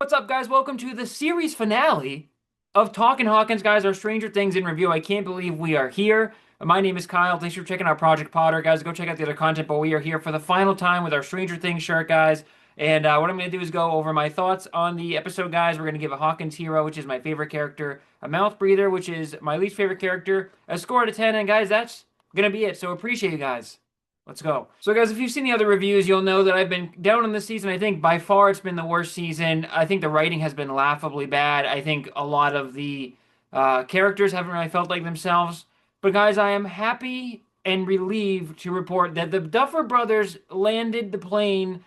What's up, guys? Welcome to the series finale of Talkin' Hawkins, guys, our Stranger Things in review. I can't believe we are here. My name is Kyle. Thanks for checking out Project Potter, guys. Go check out the other content, but we are here for the final time with our Stranger Things shirt, guys. And what I'm going to do is go over my thoughts on the episode, guys. We're going to give a Hawkins hero, which is my favorite character, a mouth breather, which is my least favorite character, a score out of 10. And, guys, that's going to be it. So appreciate you guys. Let's go. So, guys, if you've seen the other reviews, you'll know that I've been down on this season. I think by far it's been the worst season. I think the writing has been laughably bad. I think a lot of the characters haven't really felt like themselves. But, guys, I am happy and relieved to report that the Duffer Brothers landed the plane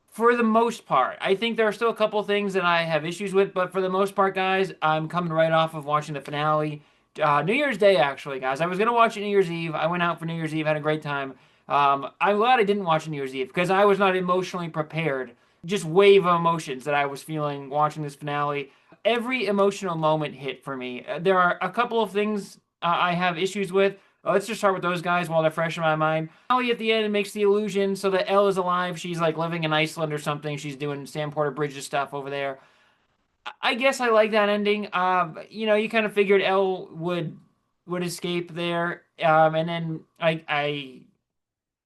for the most part. I think there are still a couple things that I have issues with, but for the most part, guys, I'm coming right off of watching the finale. New Year's Day, actually, guys. I was going to watch it New Year's Eve. I went out for New Year's Eve, had a great time. I'm glad I didn't watch New Year's Eve because I was not emotionally prepared. Just wave of emotions that I was feeling watching this finale. Every emotional moment hit for me. There are a couple of things I have issues with. Let's just start with those guys while they're fresh in my mind. Ellie at the end makes the illusion so that Elle is alive. She's like living in Iceland or something. She's doing Sam Porter Bridges stuff over there. I guess I like that ending. You kind of figured Elle would escape there. And then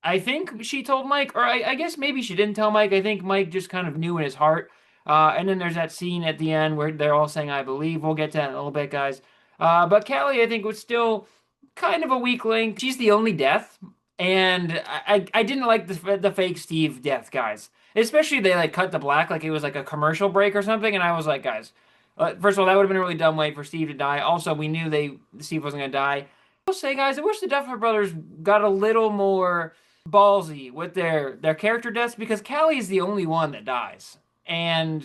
I think she told Mike, or I guess maybe she didn't tell Mike. I think Mike just kind of knew in his heart. And then there's that scene at the end where they're all saying, I believe. We'll get to that in a little bit, guys. But Callie, I think, was still kind of a weak link. She's the only death. And I didn't like the fake Steve death, guys. Especially they like cut the black like it was like a commercial break or something. And I was like, guys, first of all, that would have been a really dumb way for Steve to die. Also, we knew Steve wasn't going to die. I will say, guys, I wish the Duffer Brothers got a little more ballsy with their character deaths because Callie is the only one that dies and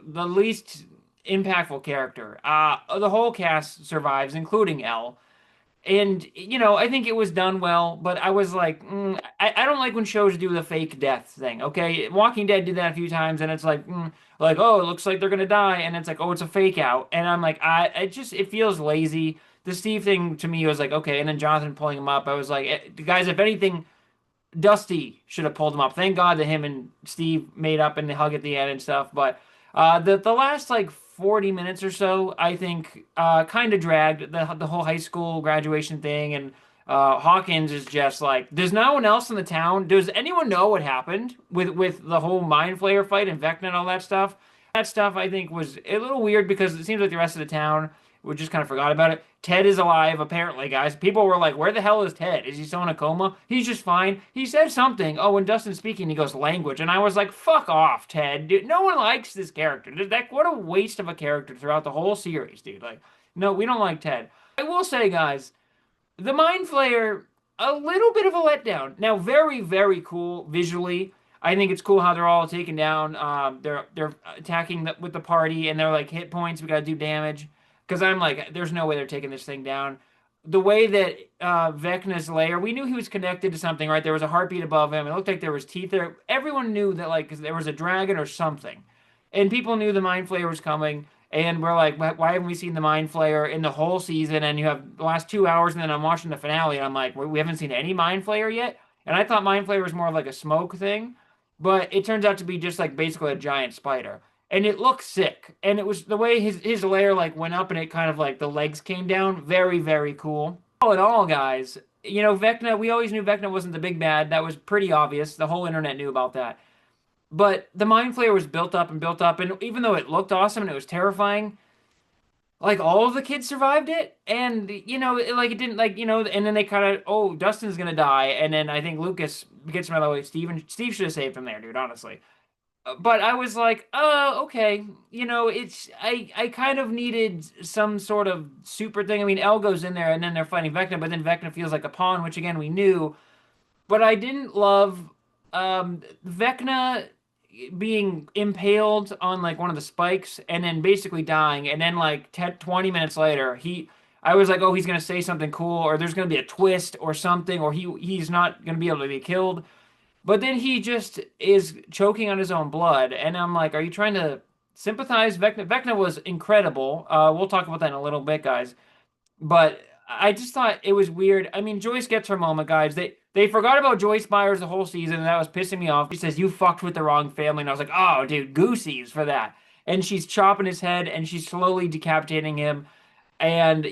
the least impactful character. The whole cast survives, including Elle. And I think it was done well, but I was like, I don't like when shows do the fake death thing. Okay, Walking Dead did that a few times, and it's like oh, it looks like they're gonna die, and it's like oh, it's a fake out, and I'm like, it feels lazy. The Steve thing to me was like okay, and then Jonathan pulling him up, I was like, guys, if anything, Dusty should have pulled him up. Thank God that him and Steve made up and the hug at the end and stuff. But the last like 40 minutes or so, I think, kind of dragged the whole high school graduation thing. And Hawkins is just like, there's no one else in the town. Does anyone know what happened with the whole Mind Flayer fight and Vecna and all that stuff? That stuff I think was a little weird because it seems like the rest of the town we just kind of forgot about it. Ted is alive, apparently, guys. People were like, where the hell is Ted? Is he still in a coma? He's just fine. He said something. Oh, when Dustin's speaking, he goes, language. And I was like, fuck off, Ted. Dude, no one likes this character. What a waste of a character throughout the whole series, dude. Like, no, we don't like Ted. I will say, guys, the Mind Flayer, a little bit of a letdown. Now, very, very cool visually. I think it's cool how they're all taken down. They're attacking with the party, and they're like, hit points, we gotta do damage. Because I'm like, there's no way they're taking this thing down. The way that Vecna's lair, we knew he was connected to something, right? There was a heartbeat above him. It looked like there was teeth there. Everyone knew that, like, there was a dragon or something. And people knew the Mind Flayer was coming. And we're like, why haven't we seen the Mind Flayer in the whole season? And you have the last 2 hours, and then I'm watching the finale, and I'm like, we haven't seen any Mind Flayer yet? And I thought Mind Flayer was more of like a smoke thing. But it turns out to be just like basically a giant spider and it looked sick. And it was the way his layer like went up and it kind of like the legs came down. Very, very cool. All in all, guys, Vecna, we always knew Vecna wasn't the big bad. That was pretty obvious. The whole internet knew about that. But the Mind Flayer was built up and built up. And even though it looked awesome and it was terrifying, like all of the kids survived it. And, it didn't and then they kind of, oh, Dustin's going to die. And then I think Lucas gets him out of the way. Steve should have saved him there, dude, honestly. But I was like, oh, okay. I kind of needed some sort of super thing. I mean, Elle goes in there and then they're fighting Vecna, but then Vecna feels like a pawn, which again we knew. But I didn't love Vecna being impaled on like one of the spikes and then basically dying, and then like 20 minutes later, I was like, oh, he's gonna say something cool, or there's gonna be a twist or something, or he's not gonna be able to be killed. But then he just is choking on his own blood, and I'm like, are you trying to sympathize? Vecna was incredible. We'll talk about that in a little bit, guys. But I just thought it was weird. I mean, Joyce gets her moment, guys. They forgot about Joyce Byers the whole season, and that was pissing me off. She says, you fucked with the wrong family, and I was like, oh, dude, goosies for that. and she's chopping his head and she's slowly decapitating him. And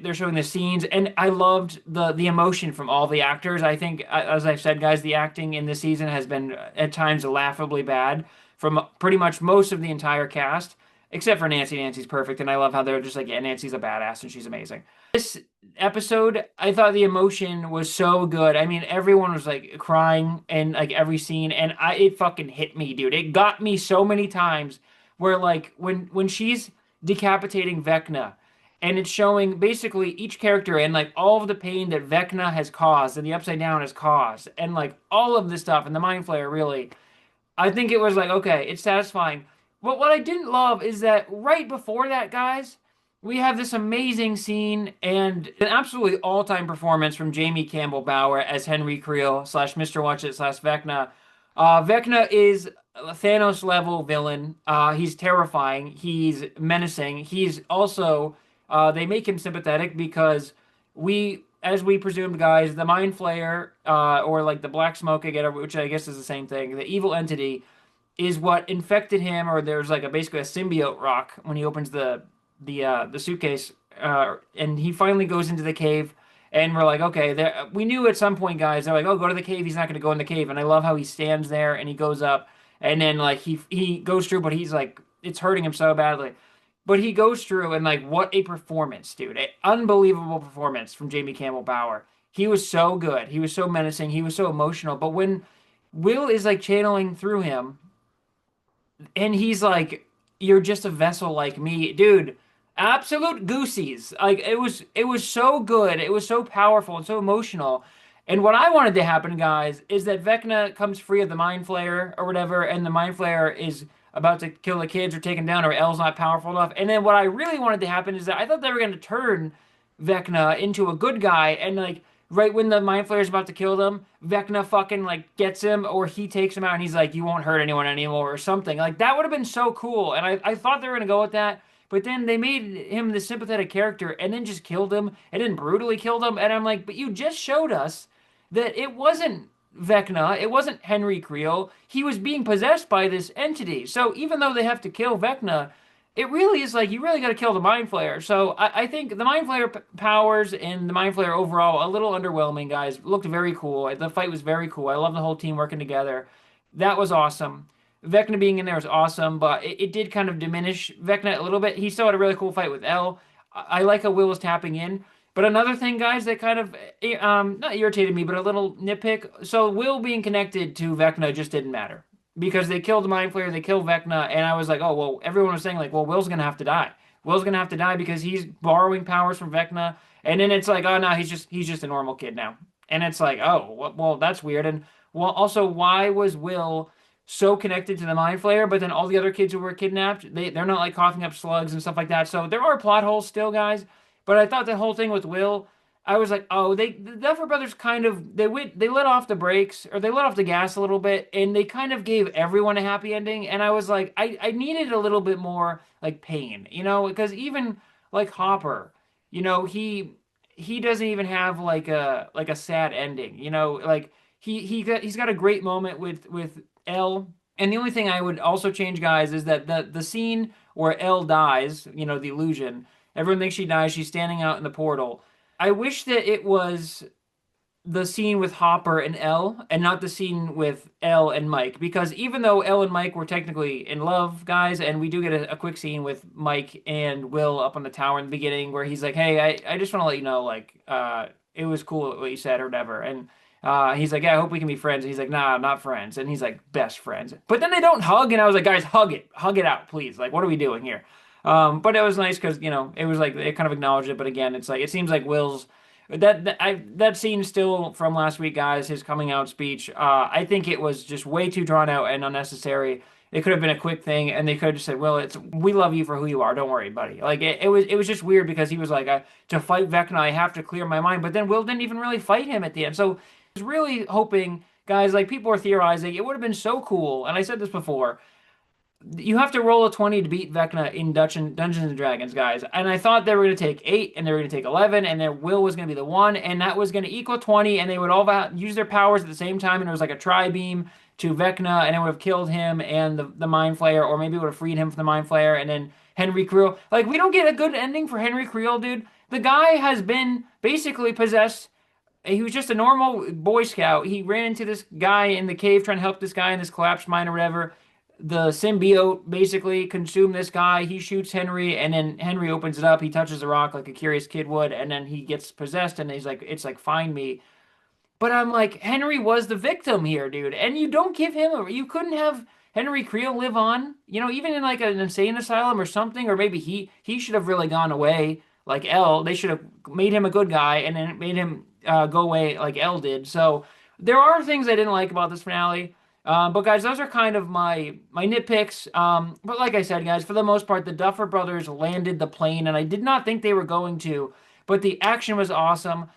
they're showing the scenes, and I loved the emotion from all the actors. I think, as I've said, guys, the acting in this season has been at times laughably bad from pretty much most of the entire cast, except for Nancy. Nancy's perfect, and I love how they're just like, yeah, Nancy's a badass and she's amazing. This episode, I thought the emotion was so good. I mean, everyone was like crying in like every scene, and it fucking hit me, dude. It got me so many times where like when she's decapitating Vecna, and it's showing basically each character and like all of the pain that Vecna has caused and the Upside Down has caused, and like all of this stuff and the Mind Flayer really. I think it was like, okay, it's satisfying. But what I didn't love is that right before that, guys, we have this amazing scene and an absolutely all-time performance from Jamie Campbell Bower as Henry Creel slash Mr. Watchit slash Vecna. Vecna is a Thanos level villain. He's terrifying. He's menacing. He's also, they make him sympathetic because as we presumed, guys, the Mind Flayer, or like the Black Smoke again, which I guess is the same thing, the evil entity, is what infected him, or there's like basically a symbiote rock when he opens the suitcase, and he finally goes into the cave, and we're like, okay, we knew at some point, guys, they're like, oh, go to the cave. He's not going to go in the cave, and I love how he stands there and he goes up, and then like he goes through, but he's like, it's hurting him so badly. But he goes through, and like, what a performance, dude. An unbelievable performance from Jamie Campbell Bower. He was so good. He was so menacing. He was so emotional. But when Will is like channeling through him, and he's like, "You're just a vessel like me," dude. Absolute goosies. Like it was so good. It was so powerful and so emotional. And what I wanted to happen, guys, is that Vecna comes free of the Mind Flayer or whatever, and the Mind Flayer is about to kill the kids or take him down, or El's not powerful enough. And then what I really wanted to happen is that I thought they were going to turn Vecna into a good guy, and like right when the Mind Flayer is about to kill them, Vecna fucking like gets him, or he takes him out and he's like, "You won't hurt anyone anymore," or something. Like that would have been so cool. And I thought they were gonna go with that. But then they made him the sympathetic character and then just killed him and then brutally killed him. And I'm like, but you just showed us that it wasn't Vecna, it wasn't Henry Creel. He was being possessed by this entity. So even though they have to kill Vecna, it really is like you really got to kill the Mind Flayer. So I think the Mind Flayer powers and the Mind Flayer overall a little underwhelming, guys. Looked very cool. The fight was very cool. I love the whole team working together. That was awesome. Vecna being in there was awesome, but it did kind of diminish Vecna a little bit. He still had a really cool fight with El. I like how Will was tapping in. But another thing, guys, that kind of not irritated me, but a little nitpick. So Will being connected to Vecna just didn't matter because they killed the Mind Flayer, they killed Vecna, and I was like, oh well. Everyone was saying like, well, Will's gonna have to die. Will's gonna have to die because he's borrowing powers from Vecna, and then it's like, oh no, he's just a normal kid now, and it's like, oh well, that's weird. And well, also, why was Will so connected to the Mind Flayer, but then all the other kids who were kidnapped, they're not like coughing up slugs and stuff like that. So there are plot holes still, guys. But I thought the whole thing with Will, I was like, oh, the Duffer Brothers kind of they let off the brakes, or they let off the gas a little bit, and they kind of gave everyone a happy ending. And I was like, I needed a little bit more like pain, because even like Hopper, he doesn't even have like a sad ending, like he's got a great moment with El. And the only thing I would also change, guys, is that the scene where El dies, the illusion. Everyone thinks she dies. She's standing out in the portal. I wish that it was the scene with Hopper and El, and not the scene with El and Mike. Because even though El and Mike were technically in love, guys, and we do get a quick scene with Mike and Will up on the tower in the beginning where he's like, hey, I just want to let you know, like, it was cool what you said or whatever. And he's like, yeah, I hope we can be friends. And he's like, nah, not friends. And he's like, best friends. But then they don't hug, and I was like, guys, hug it out, please. Like, what are we doing here? But it was nice because it was like it kind of acknowledged it. But again, it's like it seems like Will's that scene still from last week, guys. His coming out speech. I think it was just way too drawn out and unnecessary. It could have been a quick thing, and they could have just said, "Will, we love you for who you are. Don't worry, buddy." Like it was just weird because he was like, "To fight Vecna, I have to clear my mind." But then Will didn't even really fight him at the end. So I was really hoping, guys. Like people are theorizing, it would have been so cool. And I said this before. You have to roll a 20 to beat Vecna in Dungeons and Dragons, guys. And I thought they were going to take 8, and they were going to take 11, and then Will was going to be the 1, and that was going to equal 20, and they would all use their powers at the same time, and it was like a tri-beam. to Vecna, and it would have killed him and the Mind Flayer, or maybe it would have freed him from the Mind Flayer, and then Henry Creel. Like, we don't get a good ending for Henry Creel, dude. The guy has been basically possessed. He was just a normal Boy Scout. He ran into this guy in the cave trying to help this guy in this collapsed mine or whatever. The symbiote basically consumed this guy. He shoots Henry, and then Henry opens it up. He touches the rock like a curious kid would, and then he gets possessed, and he's like, it's like, find me. But I'm like, Henry was the victim here, dude. And you don't give him you couldn't have Henry Creel live on, even in like an insane asylum or something, or maybe he should have really gone away like L. They should have made him a good guy and then made him go away like L did. So there are things I didn't like about this finale. But guys, those are kind of my nitpicks. But like I said, guys, for the most part, the Duffer Brothers landed the plane, and I did not think they were going to. But the action was awesome.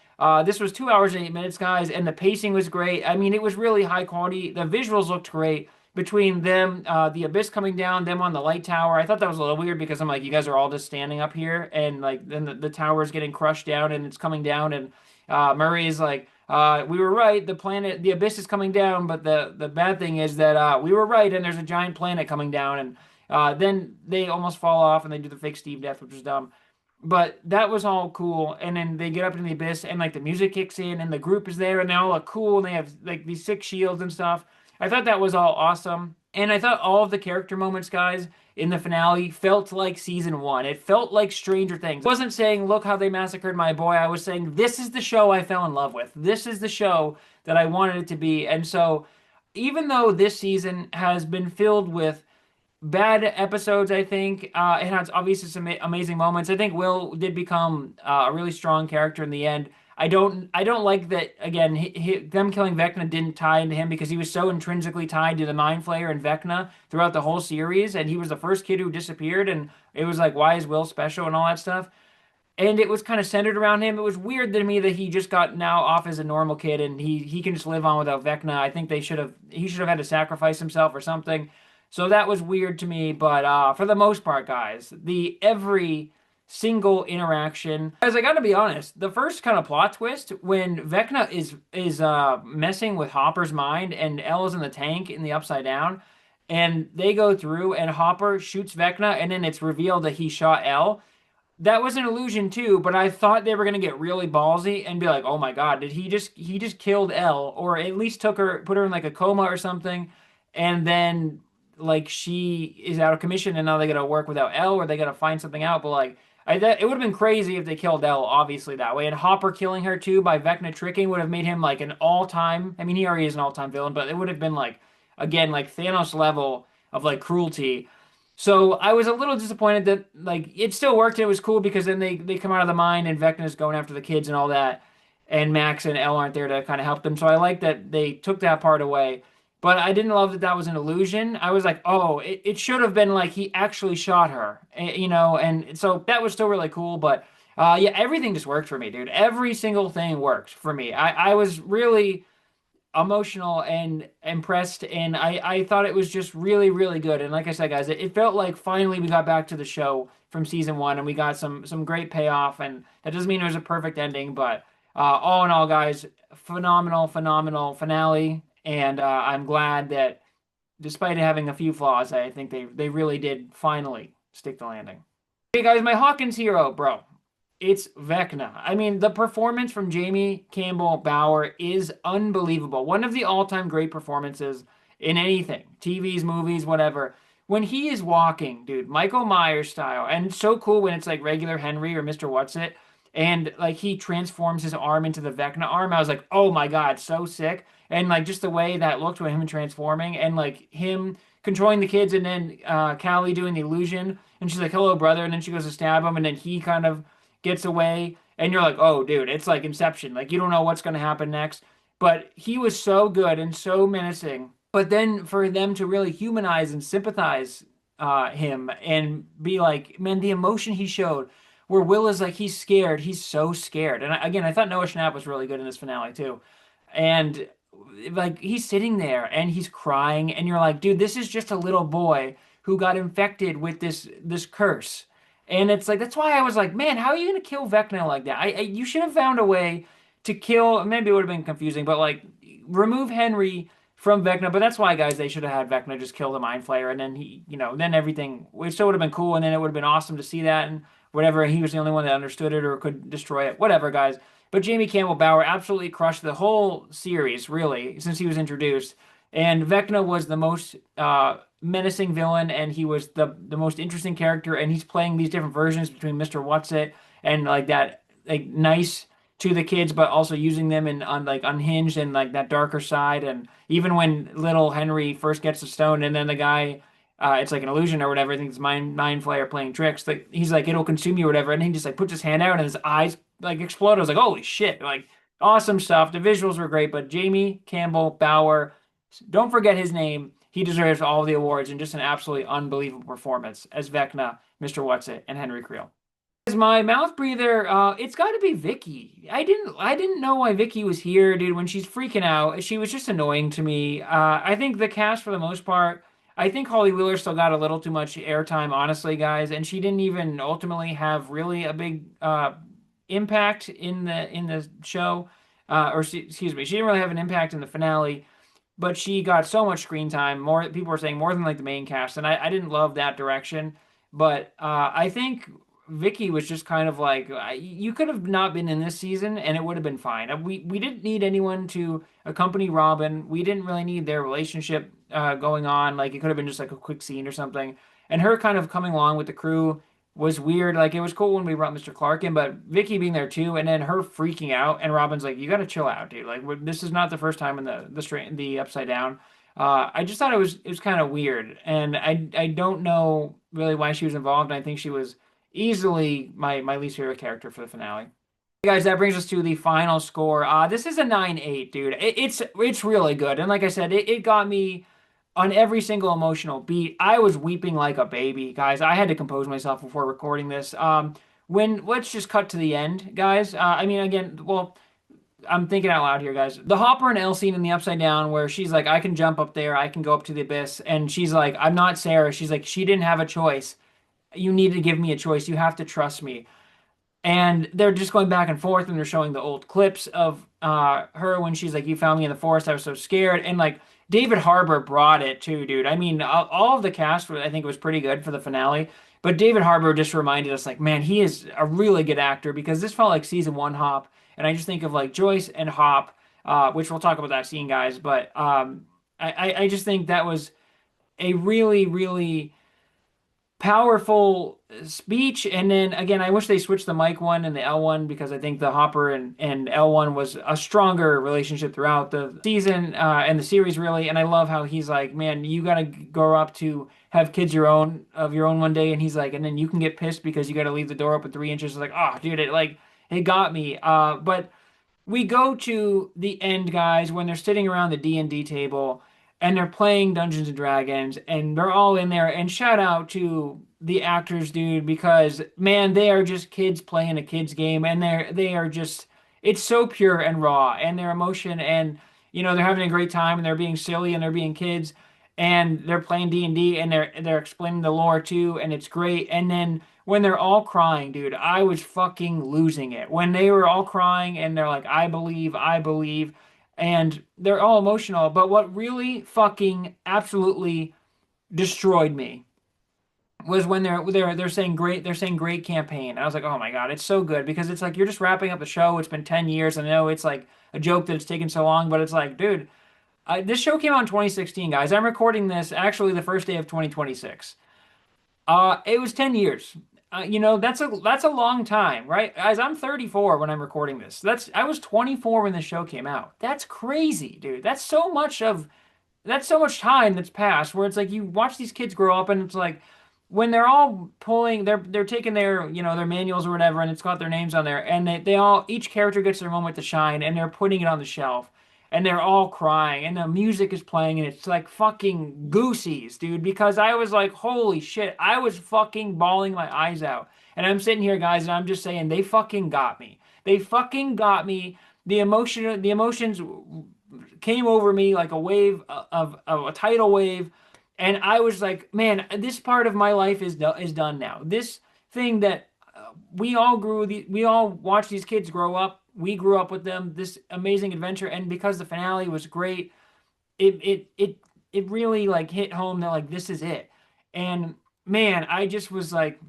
This was 2 hours and 8 minutes, guys, and the pacing was great. I mean, it was really high quality. The visuals looked great between them, the abyss coming down, them on the light tower. I thought that was a little weird because I'm like, you guys are all just standing up here, and like then the tower is getting crushed down and it's coming down, and Murray is like, we were right. The abyss is coming down, but the bad thing is that we were right, and there's a giant planet coming down, and then they almost fall off, and they do the fake Steve death, which was dumb. But that was all cool, and then they get up into the abyss, and like the music kicks in, and the group is there, and they all look cool, and they have like these 6 shields and stuff. I thought that was all awesome, and I thought all of the character moments, guys, in the finale felt like season one. It felt like Stranger Things. I wasn't saying, look how they massacred my boy. I was saying, this is the show I fell in love with. This is the show that I wanted it to be. And so, even though this season has been filled with bad episodes, I think it has obviously some amazing moments. I think Will did become a really strong character in the end. I don't like that again. Them killing Vecna didn't tie into him because he was so intrinsically tied to the Mind Flayer and Vecna throughout the whole series, and he was the first kid who disappeared, and it was like, why is Will special and all that stuff. And it was kind of centered around him. It was weird to me that he just got now off as a normal kid and he can just live on without Vecna. I think he should have had to sacrifice himself or something. So that was weird to me, but for the most part, guys, the every single interaction. Guys, I gotta be honest, the first kind of plot twist when Vecna is messing with Hopper's mind and Elle is in the tank in the Upside Down, and they go through and Hopper shoots Vecna, and then it's revealed that he shot Elle. That was an illusion too, but I thought they were gonna get really ballsy and be like, "Oh my God, did he just killed Elle, or at least put her in like a coma or something?" And then like she is out of commission and now they gotta work without Elle or they gotta find something out. But like it would have been crazy if they killed Elle, obviously that way. And Hopper killing her too by Vecna tricking would have made him like an all-time. I mean, he already is an all-time villain, but it would have been like again like Thanos level of like cruelty. So I was a little disappointed that like it still worked. It was cool because then they come out of the mine and Vecna's going after the kids and all that, and Max and Elle aren't there to kind of help them. So I like that they took that part away. But I didn't love that that was an illusion. I was like, oh, it should have been like he actually shot her, and so that was still really cool. But yeah, everything just worked for me, dude. Every single thing worked for me. I was really emotional and impressed, and I thought it was just really, really good. And like I said, guys, it felt like finally we got back to the show from season one, and we got some great payoff. And that doesn't mean it was a perfect ending, but all in all, guys, phenomenal, phenomenal finale. And I'm glad that despite having a few flaws, I think they really did finally stick the landing. Hey guys, my Hawkins hero, bro. It's Vecna. I mean, the performance from Jamie Campbell Bower is unbelievable. One of the all-time great performances in anything. TVs, movies, whatever. When he is walking, dude, Michael Myers style. And it's so cool when it's like regular Henry or Mr. What's-It. And like he transforms his arm into the Vecna arm. I was like, oh my God, so sick. And like just the way that looked with him transforming and like him controlling the kids and then Callie doing the illusion. And she's like, hello, brother. And then she goes to stab him and then he kind of gets away, and you're like, oh, dude, it's like Inception. Like, you don't know what's going to happen next. But he was so good and so menacing. But then for them to really humanize and sympathize him and be like, man, the emotion he showed, where Will is like, he's scared. He's so scared. And again, I thought Noah Schnapp was really good in this finale, too. And like, he's sitting there and he's crying, and you're like, dude, this is just a little boy who got infected with this curse. And it's like, that's why I was like, man, how are you going to kill Vecna like that? You should have found a way to kill, maybe it would have been confusing, but like remove Henry from Vecna. But that's why, guys, they should have had Vecna just kill the Mind Flayer, and then then everything, it still would have been cool, and then it would have been awesome to see that, and whatever. He was the only one that understood it or could destroy it, whatever, guys. But Jamie Campbell Bower absolutely crushed the whole series, really, since he was introduced. And Vecna was the most menacing villain, and he was the most interesting character. And he's playing these different versions between Mr. Whatsit and like that, like nice to the kids, but also using them in on like unhinged and like that darker side. And even when little Henry first gets the stone, and then the guy, it's like an illusion or whatever. I think it's mind flayer playing tricks. Like he's like, it'll consume you or whatever, and he just like puts his hand out and his eyes like explode. I was like, holy shit! Like awesome stuff. The visuals were great, but Jamie Campbell Bower, don't forget his name. He deserves all the awards and just an absolutely unbelievable performance as Vecna, Mr. Whatsit, and Henry Creel. As my mouth breather, it's got to be Vicky. I didn't know why Vicky was here, dude. When she's freaking out, she was just annoying to me. I think the cast for the most part, I think Holly Wheeler still got a little too much airtime, honestly, guys, and she didn't even ultimately have really a big impact in the show. Excuse me, she didn't really have an impact in the finale, but she got so much screen time. More people were saying more than like the main cast, and I didn't love that direction. But I think Vicky was just kind of like you could have not been in this season, and it would have been fine. We didn't need anyone to accompany Robin. We didn't really need their relationship going on. Like it could have been just like a quick scene or something. And her kind of coming along with the crew was weird. Like it was cool when we brought Mr. Clark in, but Vicky being there too, and then her freaking out, and Robin's like, "You got to chill out, dude. Like this is not the first time in the Upside Down." I just thought it was kind of weird, and I don't know really why she was involved. I think she was easily my least favorite character for the finale. Guys, that brings us to the final score. This is a 9-8, dude. It's really good, and like I said, it got me on every single emotional beat. I was weeping like a baby, guys. I had to compose myself before recording this. When let's just cut to the end, guys. I mean, again, well, I'm thinking out loud here, guys. The Hopper and Elle scene in the Upside Down, where she's like, "I can jump up there, I can go up to the abyss," and she's like, "I'm not Sarah." She's like, "She didn't have a choice. You need to give me a choice. You have to trust me." And they're just going back and forth, and they're showing the old clips of her when she's like, "You found me in the forest. I was so scared." And like David Harbour brought it too, dude. I mean, all of the cast, I think, was pretty good for the finale. But David Harbour just reminded us, like, man, he is a really good actor because this felt like season one Hop. And I just think of like Joyce and Hop, which we'll talk about that scene, guys. But I just think that was a really, really powerful speech. And then again, I wish they switched the Mike one and the L one because I think the Hopper and L one was a stronger relationship throughout the season and the series, really. And I love how he's like, man, you got to grow up to have kids your own one day. And he's like, and then you can get pissed because you got to leave the door open 3 inches. Like, oh, dude, it got me. But we go to the end, guys, when they're sitting around the D&D table and they're playing Dungeons and Dragons and they're all in there. And shout out to the actors, dude, because man, they are just kids playing a kids game, and they are just, it's so pure and raw, and their emotion, and they're having a great time, and they're being silly, and they're being kids, and they're playing D&D, and they're explaining the lore too, and it's great. And then when they're all crying, dude, I was fucking losing it. When they were all crying and they're like, I believe, and they're all emotional. But what really fucking absolutely destroyed me was when they're saying great campaign. I was like, oh my God, it's so good because it's like you're just wrapping up the show. It's been 10 years. I know it's like a joke that it's taken so long, but it's like, dude, this show came out in 2016, guys. I'm recording this actually the first day of 2026. It was 10 years. That's a long time, right? Guys, I'm 34 when I'm recording this. I was 24 when the show came out. That's crazy, dude. That's so much time that's passed where it's like you watch these kids grow up and it's like when they're all pulling they're taking their their manuals or whatever, and it's got their names on there, and they all, each character gets their moment to shine, and they're putting it on the shelf, and they're all crying, and the music is playing, and it's like fucking goosies, dude, because I was like, holy shit, I was fucking bawling my eyes out. And I'm sitting here, guys, and I'm just saying they fucking got me. They fucking got me. The emotions came over me like a wave of a tidal wave, and I was like, man, this part of my life is done now. This thing that we all watched these kids grow up. We grew up with them. This amazing adventure, and because the finale was great, it really like hit home that like this is it. And man, I just was like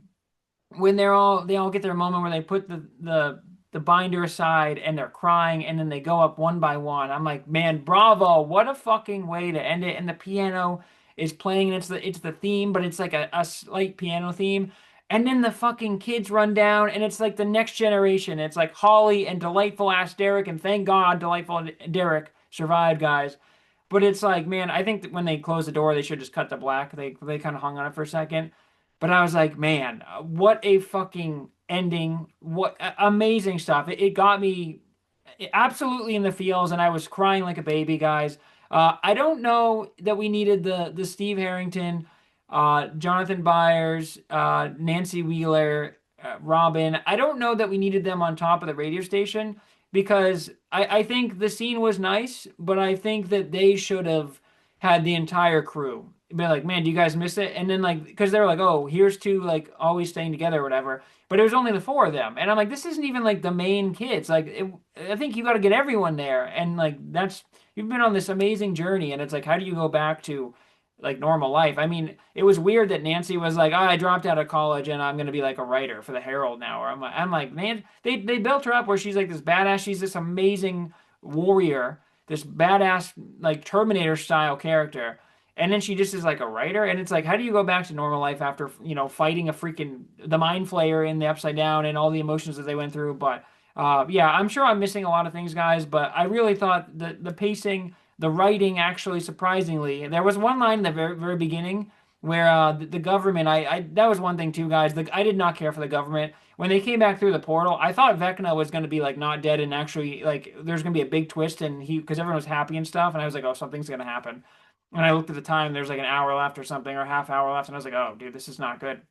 when they all get their moment where they put the binder aside and they're crying and then they go up one by one. I'm like, man, bravo! What a fucking way to end it. And the piano is playing and it's the theme, but it's like a slight piano theme. And then the fucking kids run down and it's like the next generation. It's like Holly and delightful ass Derek, and thank God delightful Derek survived, guys. But it's like, man, I think that when they closed the door, they should just cut to black. They kind of hung on it for a second. But I was like, man, what a fucking ending. What amazing stuff. It got me absolutely in the feels, and I was crying like a baby, guys. I don't know that we needed the Steve Harrington, Jonathan Byers, Nancy Wheeler, Robin. I don't know that we needed them on top of the radio station because I think the scene was nice, but I think that they should have had the entire crew be like, man, do you guys miss it? And then like, because they were like, oh, here's two like always staying together or whatever. But it was only the four of them, and I'm like, this isn't even like the main kids. Like, I think you got to get everyone there, and like that's you've been on this amazing journey, and it's like, how do you go back to like normal life? I mean, it was weird that Nancy was like, oh, I dropped out of college and I'm gonna be like a writer for the Herald now. Or I'm like, man, they built her up where she's like this badass. She's this amazing warrior, this badass like Terminator style character. And then she just is like a writer, and it's like, how do you go back to normal life after fighting a freaking the mind flayer in the Upside Down and all the emotions that they went through? But yeah, I'm sure I'm missing a lot of things, guys. But I really thought the pacing, the writing, actually surprisingly, there was one line in the very beginning where the government, that was one thing too, guys. I did not care for the government when they came back through the portal. I thought Vecna was going to be like not dead and actually like there's going to be a big twist and he because everyone was happy and stuff, and I was like, oh, something's going to happen. And I looked at the time, there's like an hour left or something, or a half hour left, and I was like, oh, dude, this is not good.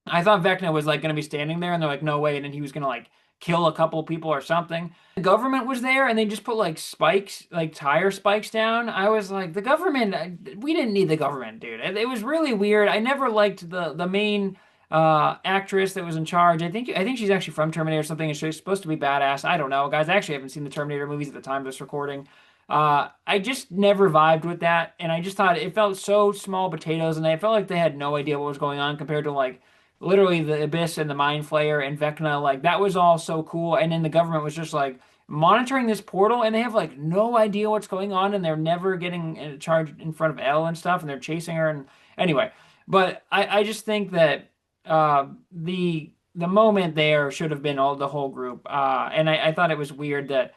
I thought Vecna was like going to be standing there, and they're like, no way, and then he was going to like kill a couple of people or something. The government was there, and they just put like spikes, like tire spikes down. I was like, the government, we didn't need the government, dude. It was really weird. I never liked the main actress that was in charge. I think she's actually from Terminator or something, and she's supposed to be badass. I don't know, guys. I actually haven't seen the Terminator movies at the time of this recording. I just never vibed with that, and I just thought it felt so small potatoes, and I felt like they had no idea what was going on compared to like literally the Abyss and the Mind Flayer and Vecna. Like that was all so cool, and then the government was just like monitoring this portal, and they have like no idea what's going on, and they're never getting charged in front of Elle and stuff, and they're chasing her, and anyway. But I just think that the moment there should have been all the whole group, and I thought it was weird that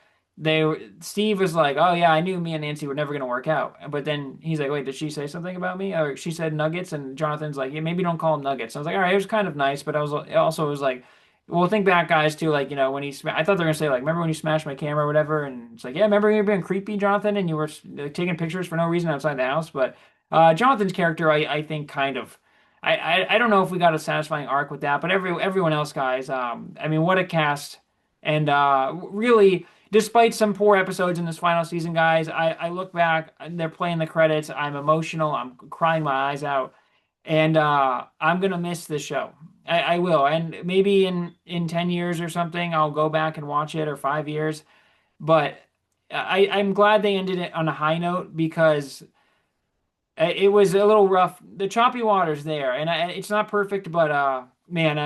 Steve was like, "Oh yeah, I knew me and Nancy were never gonna work out." But then he's like, "Wait, did she say something about me?" Or she said Nuggets, and Jonathan's like, "Yeah, maybe don't call him Nuggets." I was like, "All right, it was kind of nice," but I was also it was like, well, think back, guys, too. Like when I thought they were gonna say like, "Remember when you smashed my camera or whatever?" And it's like, "Yeah, remember you being creepy, Jonathan, and you were like, taking pictures for no reason outside the house." But Jonathan's character, I think, kind of. I don't know if we got a satisfying arc with that, but everyone else, guys, I mean, what a cast, and really despite some poor episodes in this final season, guys, I look back, they're playing the credits. I'm emotional. I'm crying my eyes out. And I'm gonna miss this show. I will. And maybe in 10 years or something, I'll go back and watch it or 5 years. But I'm glad they ended it on a high note because it was a little rough. The choppy water's there, and it's not perfect, but man,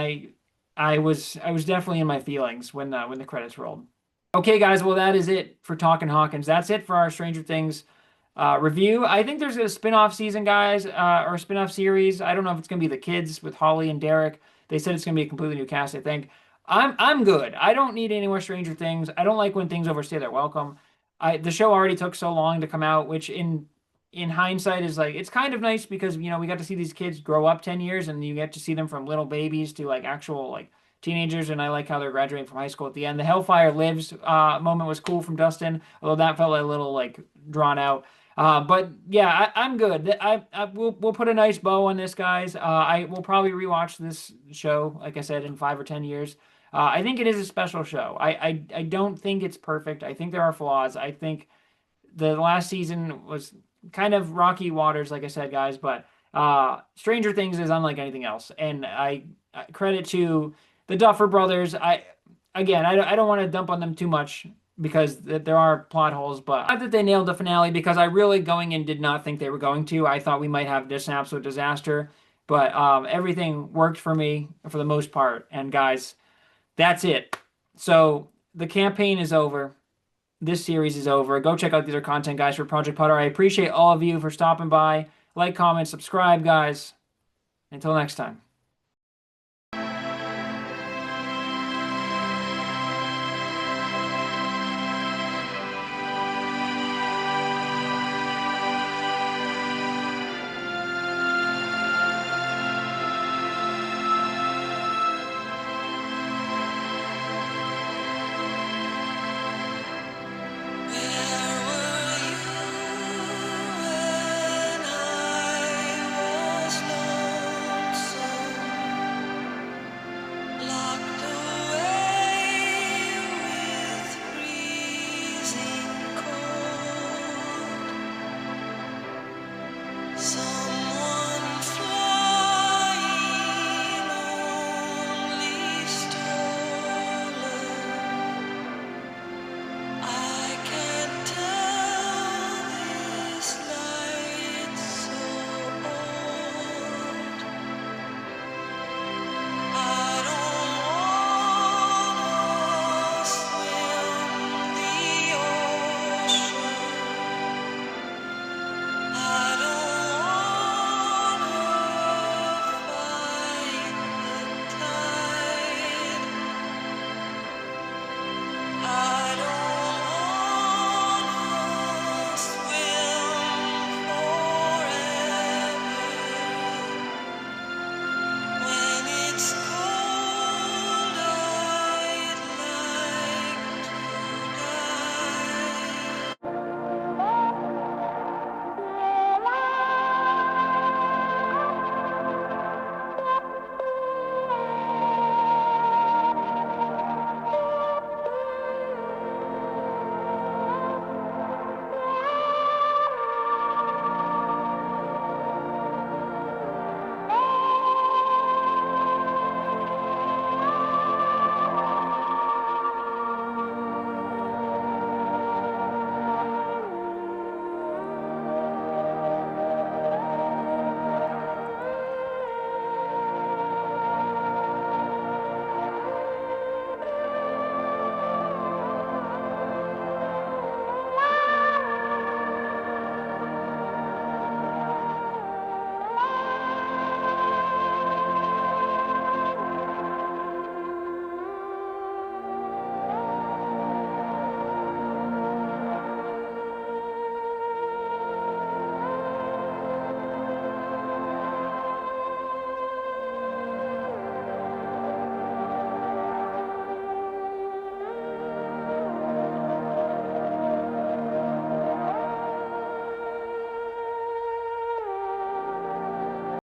I was definitely in my feelings when the credits rolled. Okay, guys, well, that is it for Talkin' Hawkins. That's it for our Stranger Things review. I think there's a spin-off season, guys, or a spin-off series. I don't know if it's going to be the kids with Holly and Derek. They said it's going to be a completely new cast, I think. I'm good. I don't need any more Stranger Things. I don't like when things overstay their welcome. The show already took so long to come out, which in hindsight is like it's kind of nice because we got to see these kids grow up 10 years and you get to see them from little babies to like actual like teenagers, and I like how they're graduating from high school at the end. The Hellfire Lives moment was cool from Dustin, although that felt a little like drawn out. But yeah, I'm good. We'll put a nice bow on this, guys. I will probably rewatch this show, like I said, in 5 or 10 years. I think it is a special show. I don't think it's perfect. I think there are flaws. I think the last season was kind of rocky waters, like I said, guys. But Stranger Things is unlike anything else, and I credit to the Duffer Brothers. I don't want to dump on them too much. because there are plot holes, but glad that they nailed the finale because I really going in did not think they were going to. I thought we might have just an absolute disaster, but everything worked for me for the most part. And guys, that's it. So the campaign is over. This series is over. Go check out the other content, guys, for Project Putter. I appreciate all of you for stopping by. Like, comment, subscribe, guys. Until next time.